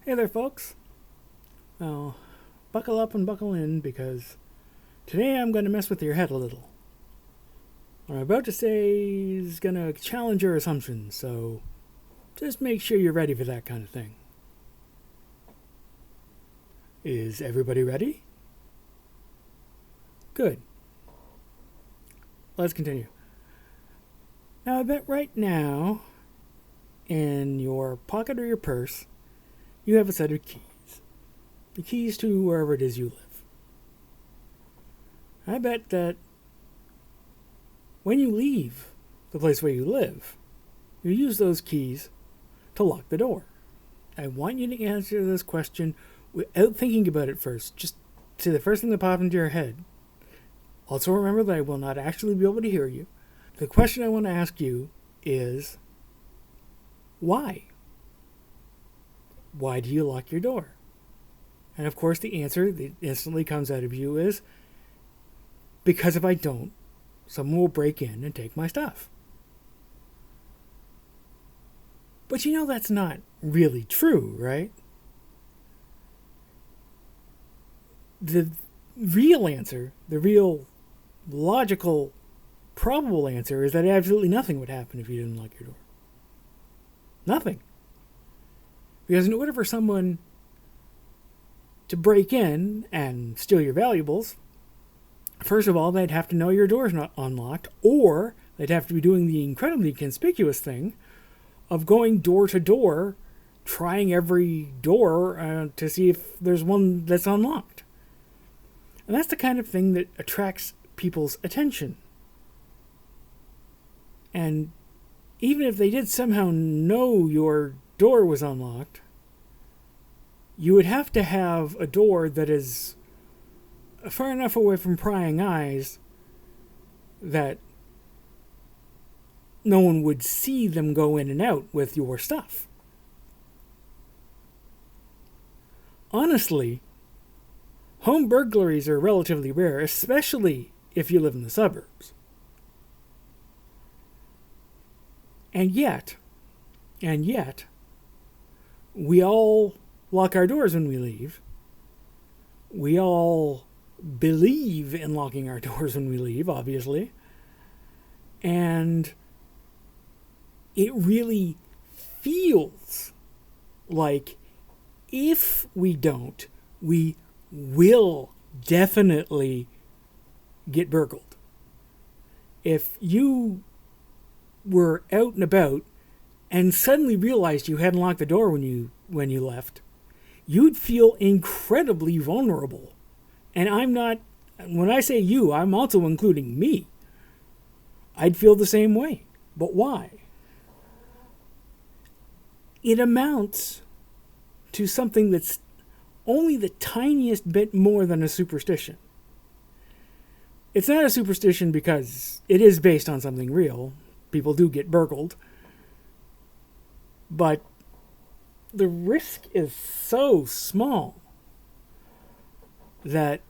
Hey there, folks. Well, buckle up and buckle in because today I'm going to mess with your head a little. What I'm about to say is going to challenge your assumptions, so just make sure you're ready for that kind of thing. Is everybody ready? Good. Let's continue. Now, I bet right now, in your pocket or your purse, you have a set of keys. The keys to wherever it is you live. I bet that when you leave the place where you live, you use those keys to lock the door. I want you to answer this question without thinking about it first. Just say the first thing that popped into your head. Also remember that I will not actually be able to hear you. The question I want to ask you is, why? Why do you lock your door? And of course the answer that instantly comes out of you is, because if I don't, someone will break in and take my stuff. But you know that's not really true, right? The real answer, the real logical, probable answer is that absolutely nothing would happen if you didn't lock your door. Nothing. Because in order for someone to break in and steal your valuables, first of all, they'd have to know your door's not unlocked, or they'd have to be doing the incredibly conspicuous thing of going door to door, trying every door to see if there's one that's unlocked. And that's the kind of thing that attracts people's attention. And even if they did somehow know your door was unlocked, you would have to have a door that is far enough away from prying eyes that no one would see them go in and out with your stuff. Honestly, home burglaries are relatively rare, especially if you live in the suburbs. And yet, we all lock our doors when we leave. We all believe in locking our doors when we leave, obviously. And it really feels like if we don't, we will definitely get burgled. If you were out and about and suddenly realized you hadn't locked the door when you left, you'd feel incredibly vulnerable. And when I say you, I'm also including me. I'd feel the same way. But why? It amounts to something that's only the tiniest bit more than a superstition. It's not a superstition because it is based on something real. People do get burgled. But the risk is so small that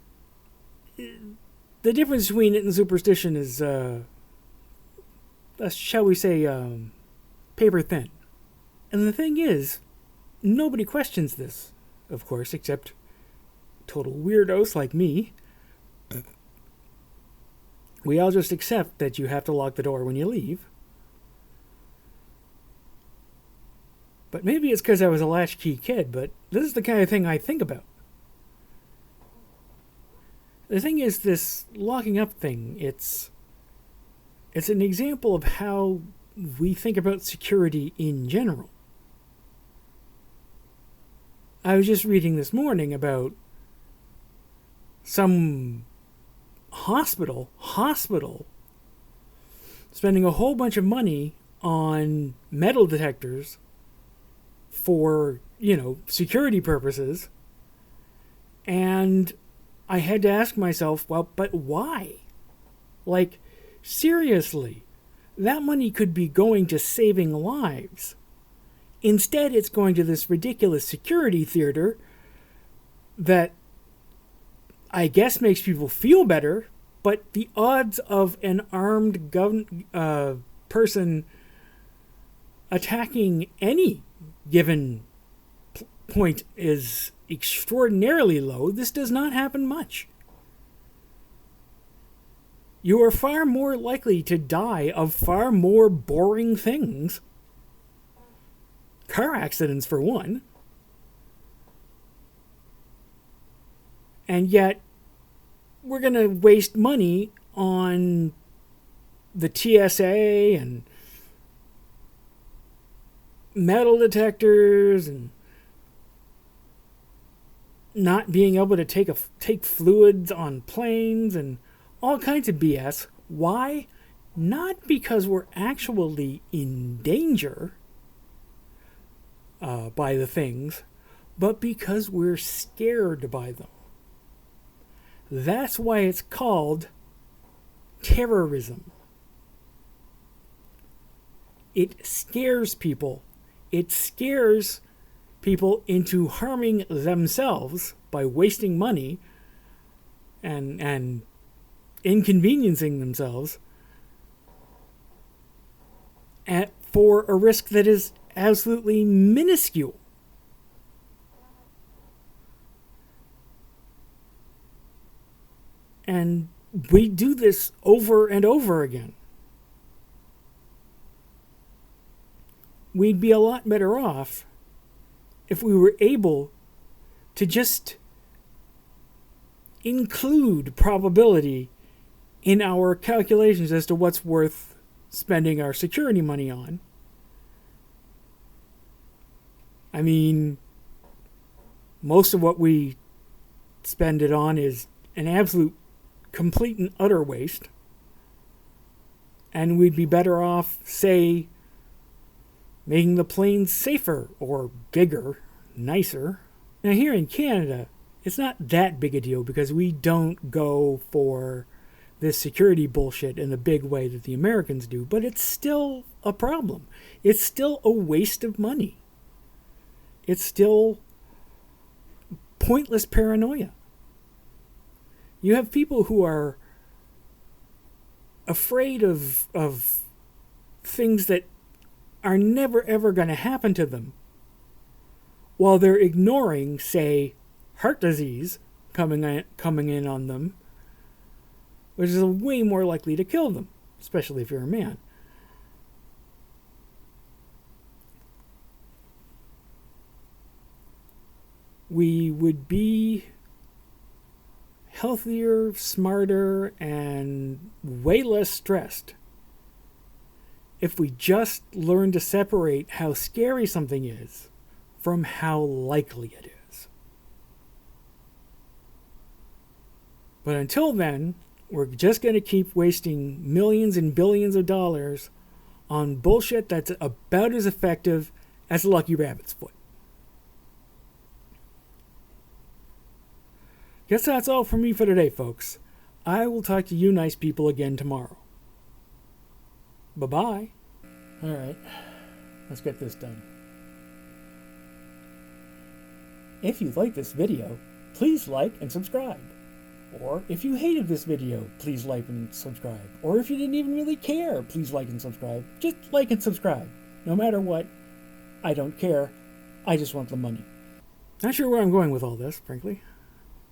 the difference between it and superstition is, shall we say, paper thin. And the thing is, nobody questions this, of course, except total weirdos like me. We all just accept that you have to lock the door when you leave. But maybe it's because I was a latchkey kid, but this is the kind of thing I think about. The thing is, this locking up thing, it's an example of how we think about security in general. I was just reading this morning about some hospital spending a whole bunch of money on metal detectors for, security purposes. And I had to ask myself, well, but why? Like, seriously, that money could be going to saving lives. Instead, it's going to this ridiculous security theater that I guess makes people feel better, but the odds of an armed person attacking any given point is extraordinarily low, this does not happen much. You are far more likely to die of far more boring things. Car accidents, for one. And yet, we're going to waste money on the TSA and metal detectors and not being able to take fluids on planes and all kinds of BS. Why? Not because we're actually in danger by the things, but because we're scared by them. That's why it's called terrorism. It scares people. It scares people into harming themselves by wasting money and inconveniencing themselves for a risk that is absolutely minuscule. And we do this over and over again. We'd be a lot better off if we were able to just include probability in our calculations as to what's worth spending our security money on. I mean, most of what we spend it on is an absolute complete and utter waste. And we'd be better off, say, making the planes safer or bigger, nicer. Now here in Canada, it's not that big a deal because we don't go for this security bullshit in the big way that the Americans do, but it's still a problem. It's still a waste of money. It's still pointless paranoia. You have people who are afraid of things that are never ever going to happen to them, while they're ignoring, say, heart disease coming in on them, which is way more likely to kill them, especially if you're a man. We would be healthier, smarter, and way less stressed if we just learn to separate how scary something is from how likely it is. But until then, we're just going to keep wasting millions and billions of dollars on bullshit that's about as effective as a lucky rabbit's foot. Guess that's all from me for today, folks. I will talk to you nice people again tomorrow. Bye-bye. Alright, let's get this done. If you like this video, please like and subscribe. Or if you hated this video, please like and subscribe. Or if you didn't even really care, please like and subscribe. Just like and subscribe. No matter what, I don't care. I just want the money. Not sure where I'm going with all this, frankly.